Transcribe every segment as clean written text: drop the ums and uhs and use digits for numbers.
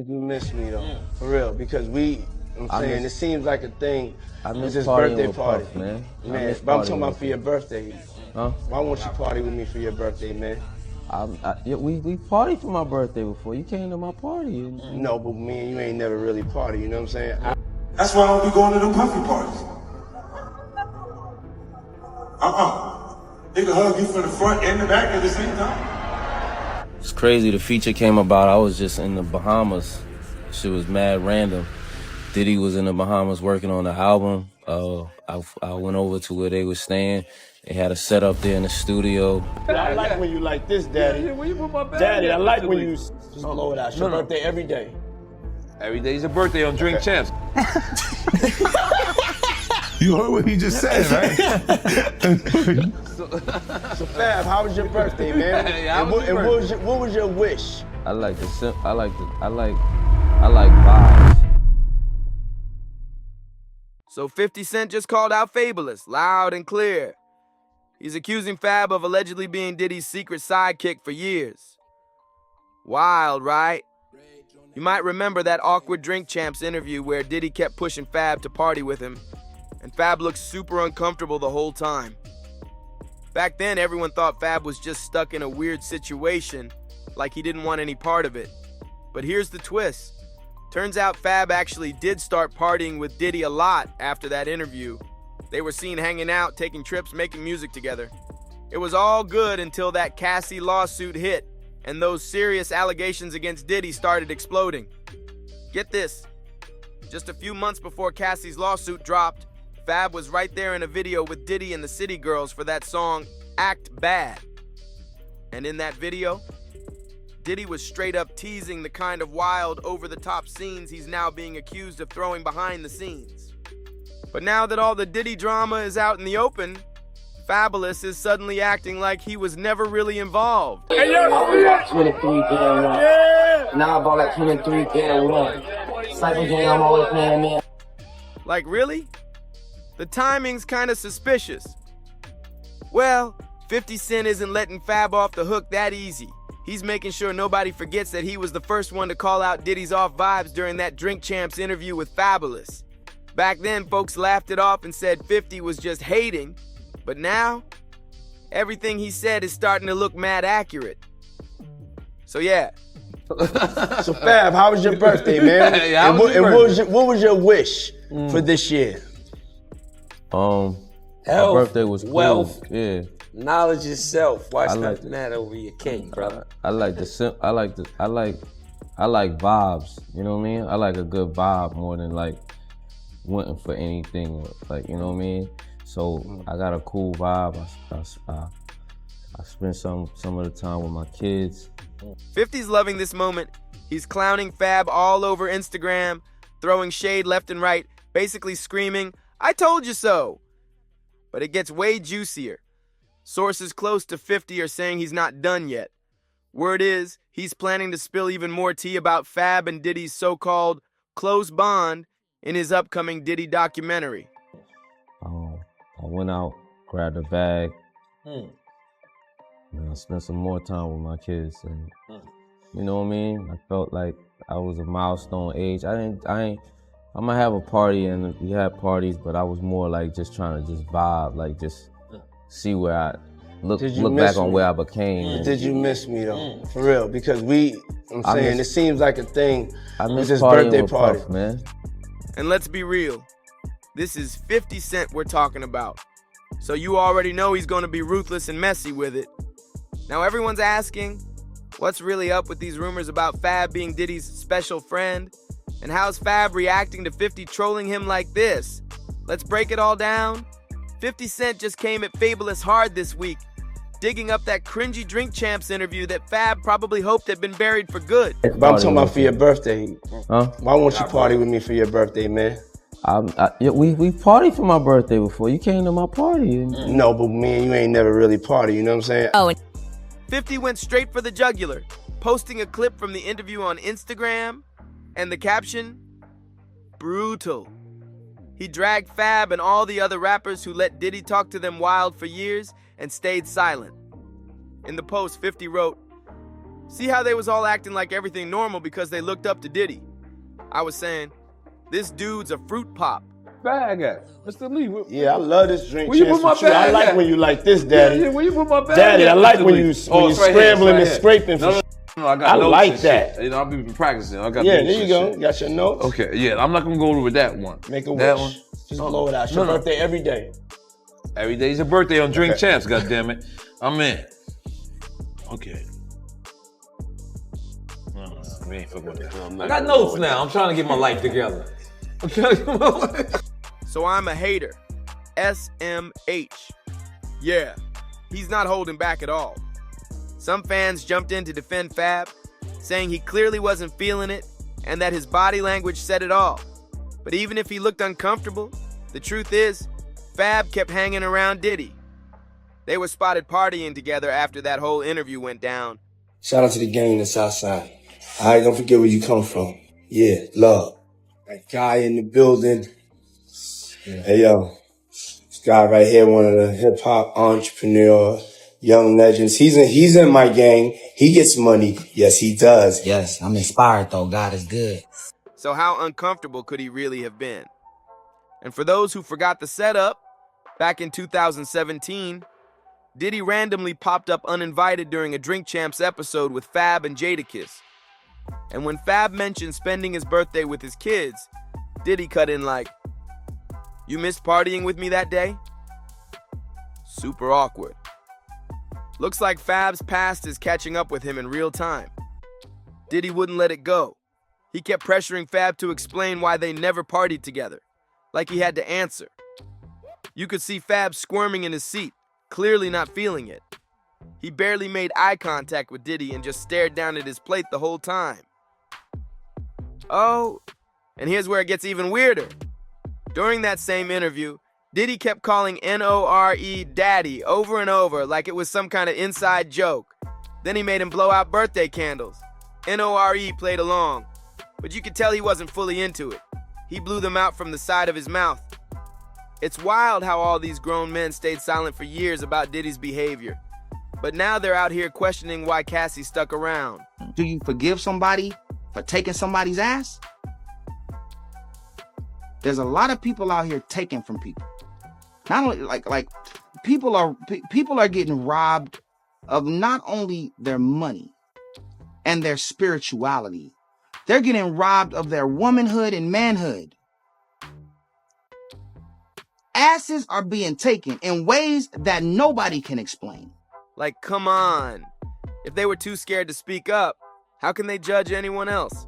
You miss me though, for real, because I'm saying it seems like a thing. I miss this partying birthday with party, Puff, man. But I'm talking about for your birthday. Huh? Why won't you party with me for your birthday, man? We partied for my birthday before. You came to my party. No, but me and you ain't never really party. You know what I'm saying? That's why I don't be going to them puffy parties. They can hug you from the front and the back at the same time. It's crazy. The feature came about. I was just in the Bahamas. Shit was mad random. Diddy was in the Bahamas working on the album. I went over to where they were staying. They had a setup there in the studio. I like when you like this, Daddy. Yeah, where you put my bag? Daddy, I like when you just blow it out. It's your birthday every day. Every day's your birthday on Drink Champs. You heard what he just said, right? So Fab, how was your birthday, man? Yeah, what was your wish? I like vibes. So 50 Cent just called out Fabolous, loud and clear. He's accusing Fab of allegedly being Diddy's secret sidekick for years. Wild, right? You might remember that awkward Drink Champs interview where Diddy kept pushing Fab to party with him, and Fab looked super uncomfortable the whole time. Back then, everyone thought Fab was just stuck in a weird situation, like he didn't want any part of it. But here's the twist. Turns out Fab actually did start partying with Diddy a lot after that interview. They were seen hanging out, taking trips, making music together. It was all good until that Cassie lawsuit hit, and those serious allegations against Diddy started exploding. Get this. Just a few months before Cassie's lawsuit dropped, Fab was right there in a video with Diddy and the City Girls for that song, Act Bad. And in that video, Diddy was straight up teasing the kind of wild, over-the-top scenes he's now being accused of throwing behind the scenes. But now that all the Diddy drama is out in the open, Fabolous is suddenly acting like he was never really involved. Hey, yo, like 23 game one. Yeah. Now I bought like 23 game one. Cycle game, I'm always playing, man. Like, really? The timing's kind of suspicious. Well, 50 Cent isn't letting Fab off the hook that easy. He's making sure nobody forgets that he was the first one to call out Diddy's off vibes during that Drink Champs interview with Fabolous. Back then, folks laughed it off and said 50 was just hating. But now, everything he said is starting to look mad accurate. So yeah. So Fab, how was your birthday, man? What was your wish for this year? My Health, birthday was cool. wealth, Yeah. knowledge yourself. Why I stop like- that over your cake, brother? I like vibes. You know what I mean? I like a good vibe more than like wanting for anything. Or, like, you know what I mean? So I got a cool vibe. I spend some of the time with my kids. 50's loving this moment. He's clowning Fab all over Instagram, throwing shade left and right, basically screaming, "I told you so!" But it gets way juicier. Sources close to 50 are saying he's not done yet. Word is, he's planning to spill even more tea about Fab and Diddy's so-called close bond in his upcoming Diddy documentary. I went out, grabbed a bag, and I spent some more time with my kids. And you know what I mean? I felt like I was a milestone age. I'm gonna have a party, and we had parties, but I was more like just trying to just vibe, like just see where I look back on where I became. Did you miss me though? For real, because it seems like a thing. I miss this partying birthday with party, Puff, man. And let's be real, this is 50 Cent we're talking about. So you already know he's gonna be ruthless and messy with it. Now everyone's asking, what's really up with these rumors about Fab being Diddy's special friend? And how's Fab reacting to 50 trolling him like this? Let's break it all down. 50 Cent just came at Fabolous hard this week, digging up that cringy Drink Champs interview that Fab probably hoped had been buried for good. But I'm talking about for your birthday. Huh? Why won't you party with me for your birthday, man? We partied for my birthday before. You came to my party. No, but me and you ain't never really party, you know what I'm saying? 50 went straight for the jugular, posting a clip from the interview on Instagram, and the caption, brutal. He dragged Fab and all the other rappers who let Diddy talk to them wild for years and stayed silent. In the post, 50 wrote, See how they was all acting like everything normal because they looked up to Diddy? I was saying, this dude's a fruit pop. Bag at Mr. Lee. Yeah, I love this drink. Where you put my with you. I bag like at? when you like this, Daddy. Yeah, where you put my bag Daddy, at, I like Mr. when Lee? you It's right scrambling here, and scraping for No, I got I notes like and that. shit. You know, I've been practicing. I got Yeah, notes there you and go. shit. Got your notes? Okay, yeah, I'm not gonna go with that one. Make a that wish. one. Just blow it out. It's your birthday every day. Every day's your birthday on Drink Champs, goddammit. I'm in. Okay. We ain't fucking with that. I got notes now. I'm trying to get my life together. So I'm a hater. SMH. Yeah, he's not holding back at all. Some fans jumped in to defend Fab, saying he clearly wasn't feeling it and that his body language said it all. But even if he looked uncomfortable, the truth is, Fab kept hanging around Diddy. They were spotted partying together after that whole interview went down. Shout out to the gang that's outside. All right, don't forget where you come from. Yeah, love. That guy in the building. Yeah. Hey, yo. This guy right here, one of the hip-hop entrepreneur, young legends. He's in my gang. He gets money. Yes, he does. Yes, I'm inspired though. God is good. So how uncomfortable could he really have been? And for those who forgot the setup, back in 2017, Diddy randomly popped up uninvited during a Drink Champs episode with Fab and Jadakiss. And when Fab mentioned spending his birthday with his kids, Diddy cut in like, "You missed partying with me that day?" Super awkward. Looks like Fab's past is catching up with him in real time. Diddy wouldn't let it go. He kept pressuring Fab to explain why they never partied together, like he had to answer. You could see Fab squirming in his seat, clearly not feeling it. He barely made eye contact with Diddy and just stared down at his plate the whole time. Oh, and here's where it gets even weirder. During that same interview, Diddy kept calling N-O-R-E daddy over and over like it was some kind of inside joke. Then he made him blow out birthday candles. N-O-R-E played along, but you could tell he wasn't fully into it. He blew them out from the side of his mouth. It's wild how all these grown men stayed silent for years about Diddy's behavior. But now they're out here questioning why Cassie stuck around. Do you forgive somebody for taking somebody's ass? There's a lot of people out here taking from people. Not only like people are getting robbed of not only their money and their spirituality. They're getting robbed of their womanhood and manhood. Asses are being taken in ways that nobody can explain. Like, come on. If they were too scared to speak up, how can they judge anyone else?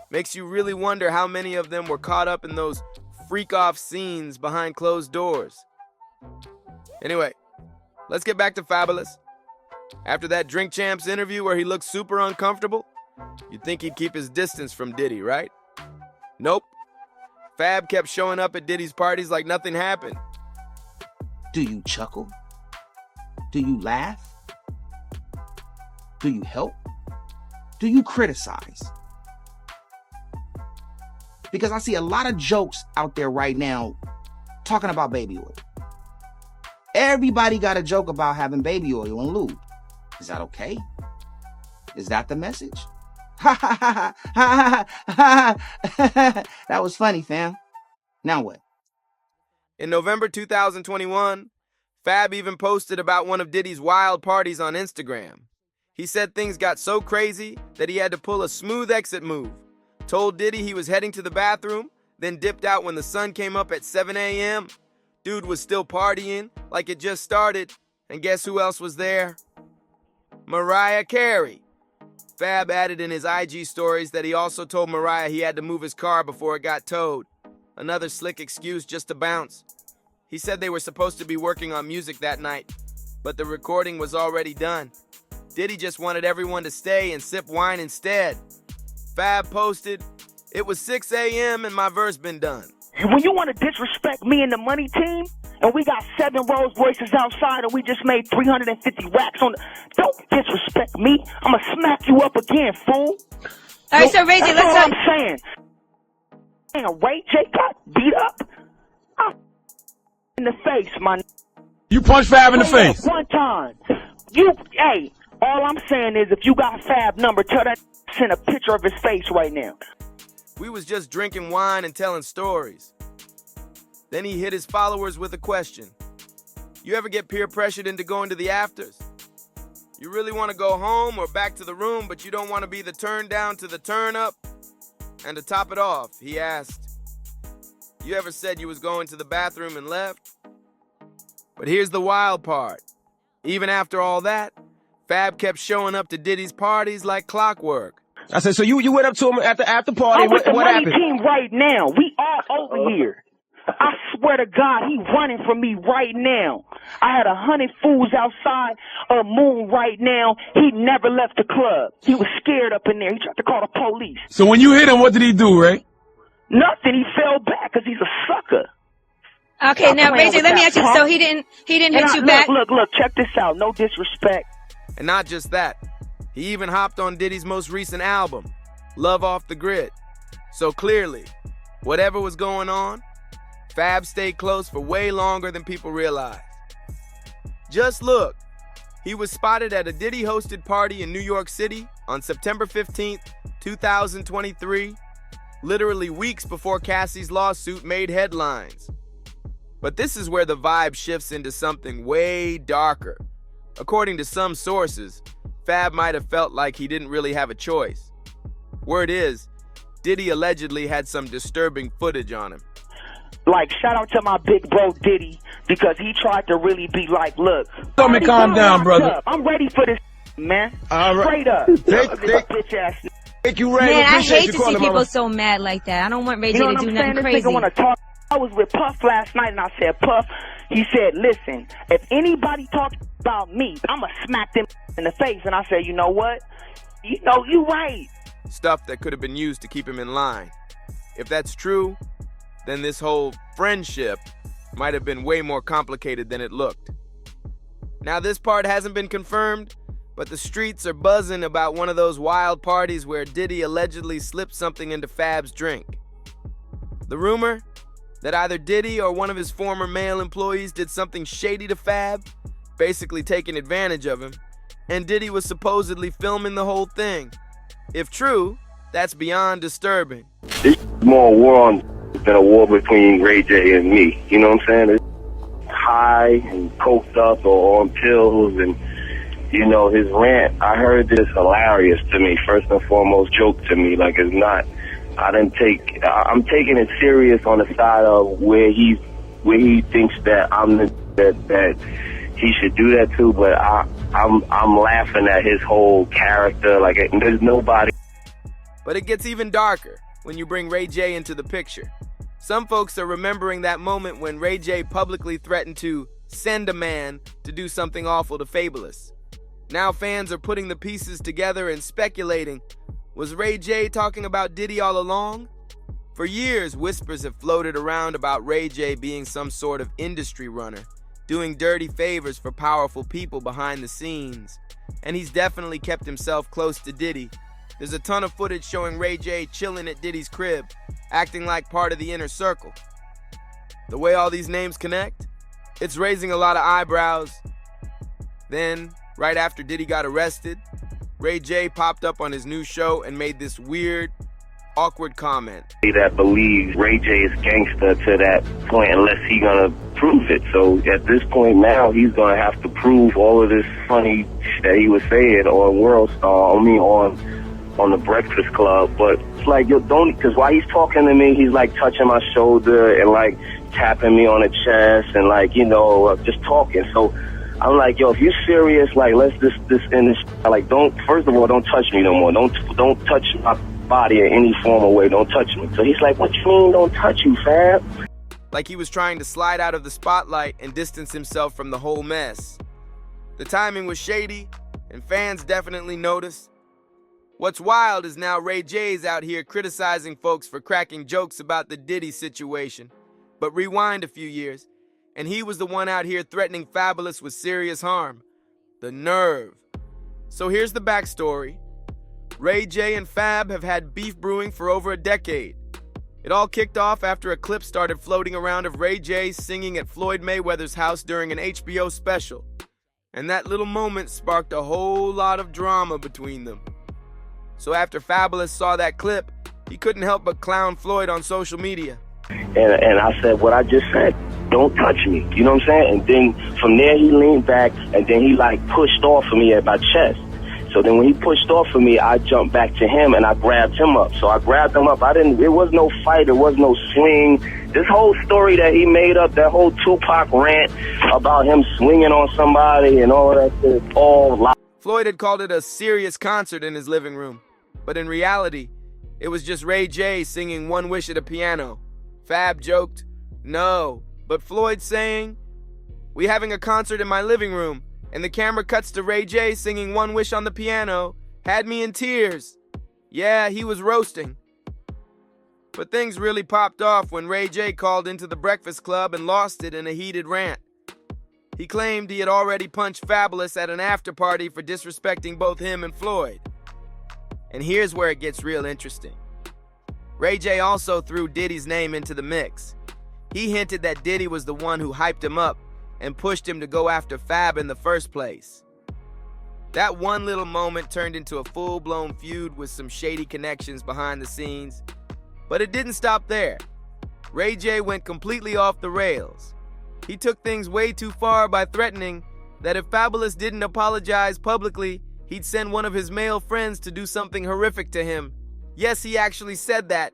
Makes you really wonder how many of them were caught up in those freak-off scenes behind closed doors. Anyway, let's get back to Fabolous. After that Drink Champs interview where he looked super uncomfortable, you'd think he'd keep his distance from Diddy, right? Nope. Fab kept showing up at Diddy's parties like nothing happened. Do you chuckle? Do you laugh? Do you help? Do you criticize? Because I see a lot of jokes out there right now talking about baby oil. Everybody got a joke about having baby oil and lube. Is that okay? Is that the message? That was funny, fam. Now what? In November 2021, Fab even posted about one of Diddy's wild parties on Instagram. He said things got so crazy that he had to pull a smooth exit move. Told Diddy he was heading to the bathroom, then dipped out when the sun came up at 7 a.m. Dude was still partying like it just started. And guess who else was there? Mariah Carey. Fab added in his IG stories that he also told Mariah he had to move his car before it got towed. Another slick excuse just to bounce. He said they were supposed to be working on music that night, but the recording was already done. Diddy just wanted everyone to stay and sip wine instead. Fab posted, "It was 6 a.m. and my verse been done." When you want to disrespect me and the money team, and we got 7 Rolls Royces outside and we just made 350 racks on don't disrespect me. I'm going to smack you up again, fool. All right, so Reggie, that's let's all I'm saying. And Ray J got beat up. I'm in the face, man. You punched Fab in the face. One time. Hey, All I'm saying is, if you got Fab number, tell that send a picture of his face right now. We was just drinking wine and telling stories. Then he hit his followers with a question. You ever get peer pressured into going to the afters? You really want to go home or back to the room, but you don't want to be the turn down to the turn up? And to top it off, he asked, you ever said you was going to the bathroom and left? But here's the wild part. Even after all that, Fab kept showing up to Diddy's parties like clockwork. I said, so you went up to him at the after party. I'm with the what money happened? team right now. We all over here. I swear to God, he running from me right now. I had 100 fools outside of Moon right now. He never left the club. He was scared up in there. He tried to call the police. So when you hit him, what did he do, Ray? Nothing. He fell back because he's a sucker. Okay, now, Ray J, let me ask you. So he didn't hit you back? Look, check this out. No disrespect. And not just that. He even hopped on Diddy's most recent album, Love Off the Grid. So clearly, whatever was going on, Fab stayed close for way longer than people realized. Just look, he was spotted at a Diddy-hosted party in New York City on September 15th, 2023, literally weeks before Cassie's lawsuit made headlines. But this is where the vibe shifts into something way darker. According to some sources, Fab might have felt like he didn't really have a choice. Word is, Diddy allegedly had some disturbing footage on him. Like, shout out to my big bro Diddy, because he tried to really be like, look. Let me calm down, brother. Up. I'm ready for this, man. All right. Straight up. Bitch ass. Thank you, Ray. Man, I hate to see people so mad like that. I don't want Ray J to do nothing crazy. This nigga wanna talk. I was with Puff last night, and I said, Puff, he said, listen, if anybody talks about me, I'ma smack them in the face. And I said, you know what? You know, you right. Stuff that could have been used to keep him in line. If that's true, then this whole friendship might have been way more complicated than it looked. Now, this part hasn't been confirmed, but the streets are buzzing about one of those wild parties where Diddy allegedly slipped something into Fab's drink. The rumor that either Diddy or one of his former male employees did something shady to Fab, basically taking advantage of him, and Diddy was supposedly filming the whole thing. If true, that's beyond disturbing. This is more a war than a war between Ray J and me. You know what I'm saying? It's high and coked up or on pills, and you know, his rant, I heard this hilarious to me, first and foremost, joke to me, like it's not. I'm taking it serious on the side of where he thinks that that he should do that too, but I'm laughing at his whole character, like there's nobody. But it gets even darker when you bring Ray J into the picture. Some folks are remembering that moment when Ray J publicly threatened to send a man to do something awful to Fabolous. Now fans are putting the pieces together and speculating, was Ray J talking about Diddy all along? For years, whispers have floated around about Ray J being some sort of industry runner, doing dirty favors for powerful people behind the scenes. And he's definitely kept himself close to Diddy. There's a ton of footage showing Ray J chilling at Diddy's crib, acting like part of the inner circle. The way all these names connect, it's raising a lot of eyebrows. Then, right after Diddy got arrested, Ray J popped up on his new show and made this weird, awkward comment. That believes Ray J is gangster to that point unless he's gonna prove it. So at this point now, he's gonna have to prove all of this funny that he was saying on World Star, on the Breakfast Club. But it's like, yo, don't, because while he's talking to me, he's like touching my shoulder and like tapping me on the chest and like, you know, just talking. So I'm like, yo, if you're serious, like, let's this end this. Like, don't, first of all, don't touch me no more. Don't touch my body in any form or way. Don't touch me. So he's like, what you mean don't touch you, Fab? Like he was trying to slide out of the spotlight and distance himself from the whole mess. The timing was shady, and fans definitely noticed. What's wild is now Ray J's out here criticizing folks for cracking jokes about the Diddy situation. But rewind a few years, and he was the one out here threatening Fabolous with serious harm. The nerve. So here's the backstory. Ray J and Fab have had beef brewing for over a decade. It all kicked off after a clip started floating around of Ray J singing at Floyd Mayweather's house during an HBO special. And that little moment sparked a whole lot of drama between them. So after Fabolous saw that clip, he couldn't help but clown Floyd on social media. And I said what I just said. Don't touch me. You know what I'm saying? And then from there he leaned back and then he like pushed off of me at my chest. So then when he pushed off of me, I jumped back to him and I grabbed him up. So I grabbed him up. It was no fight. It was no swing. This whole story that he made up, that whole Tupac rant about him swinging on somebody and all that shit, all lies. Floyd had called it a serious concert in his living room. But in reality, it was just Ray J singing One Wish at a piano. Fab joked, no. But Floyd saying, we having a concert in my living room, and the camera cuts to Ray J singing One Wish on the piano, had me in tears. Yeah, he was roasting. But things really popped off when Ray J called into the Breakfast Club and lost it in a heated rant. He claimed he had already punched Fabolous at an after party for disrespecting both him and Floyd. And here's where it gets real interesting. Ray J also threw Diddy's name into the mix. He hinted that Diddy was the one who hyped him up and pushed him to go after Fab in the first place. That one little moment turned into a full-blown feud with some shady connections behind the scenes. But it didn't stop there. Ray J went completely off the rails. He took things way too far by threatening that if Fabolous didn't apologize publicly, he'd send one of his male friends to do something horrific to him. Yes, he actually said that,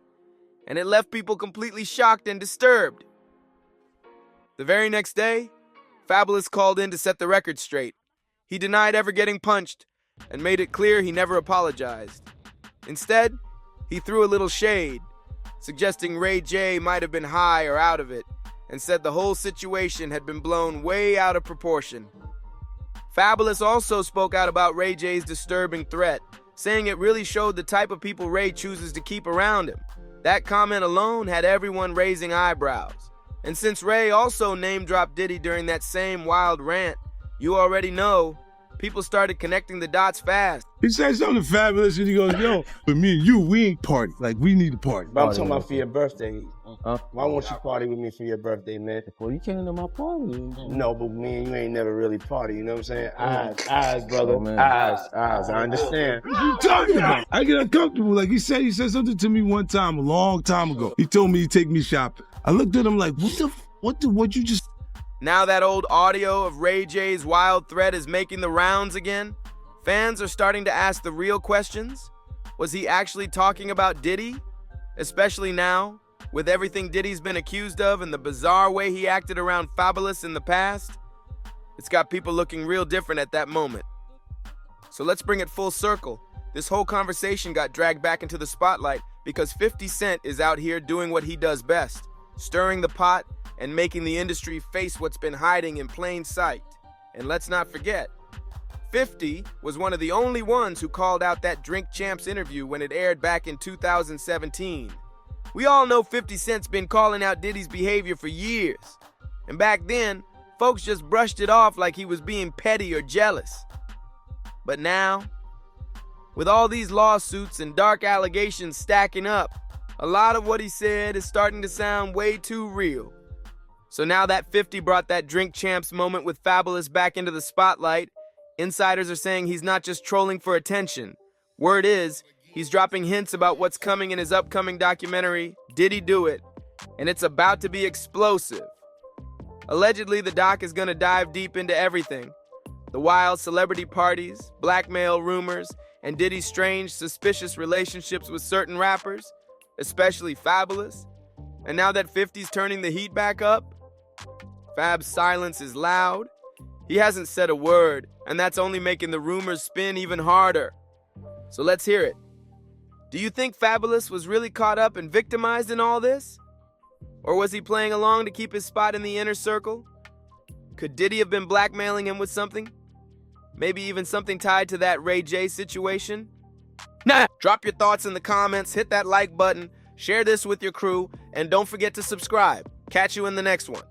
and it left people completely shocked and disturbed. The very next day, Fabolous called in to set the record straight. He denied ever getting punched and made it clear he never apologized. Instead, he threw a little shade, suggesting Ray J might have been high or out of it, and said the whole situation had been blown way out of proportion. Fabolous also spoke out about Ray J's disturbing threat, saying it really showed the type of people Ray chooses to keep around him. That comment alone had everyone raising eyebrows. And since Ray also name-dropped Diddy during that same wild rant, you already know, people started connecting the dots fast. He said something Fabolous and he goes, yo, but me and you, we ain't party. Like, we need to party. But I'm talking about for your birthday. Why won't you party with me for your birthday, man? Well, you came to my party. No, but me and you ain't never really party, you know what I'm saying? Eyes, brother. Oh, eyes. I understand. What are you talking about? I get uncomfortable. Like he said something to me one time, a long time ago. He told me he'd take me shopping. I looked at him like, what you just... Now that old audio of Ray J's wild threat is making the rounds again, fans are starting to ask the real questions. Was he actually talking about Diddy? Especially now, with everything Diddy's been accused of and the bizarre way he acted around Fabolous in the past. It's got people looking real different at that moment. So let's bring it full circle. This whole conversation got dragged back into the spotlight because 50 Cent is out here doing what he does best, stirring the pot and making the industry face what's been hiding in plain sight. And let's not forget, 50 was one of the only ones who called out that Drink Champs interview when it aired back in 2017. We all know 50 Cent's been calling out Diddy's behavior for years. And back then, folks just brushed it off like he was being petty or jealous. But now, with all these lawsuits and dark allegations stacking up, a lot of what he said is starting to sound way too real. So now that 50 brought that Drink Champs moment with Fabolous back into the spotlight, insiders are saying he's not just trolling for attention. Word is, he's dropping hints about what's coming in his upcoming documentary, Diddy Do It, and it's about to be explosive. Allegedly, the doc is going to dive deep into everything. The wild celebrity parties, blackmail rumors, and Diddy's strange, suspicious relationships with certain rappers, especially Fabolous. And now that 50's turning the heat back up, Fab's silence is loud. He hasn't said a word, and that's only making the rumors spin even harder. So let's hear it. Do you think Fabolous was really caught up and victimized in all this? Or was he playing along to keep his spot in the inner circle? Could Diddy have been blackmailing him with something? Maybe even something tied to that Ray J situation? Nah! Drop your thoughts in the comments, hit that like button, share this with your crew, and don't forget to subscribe. Catch you in the next one.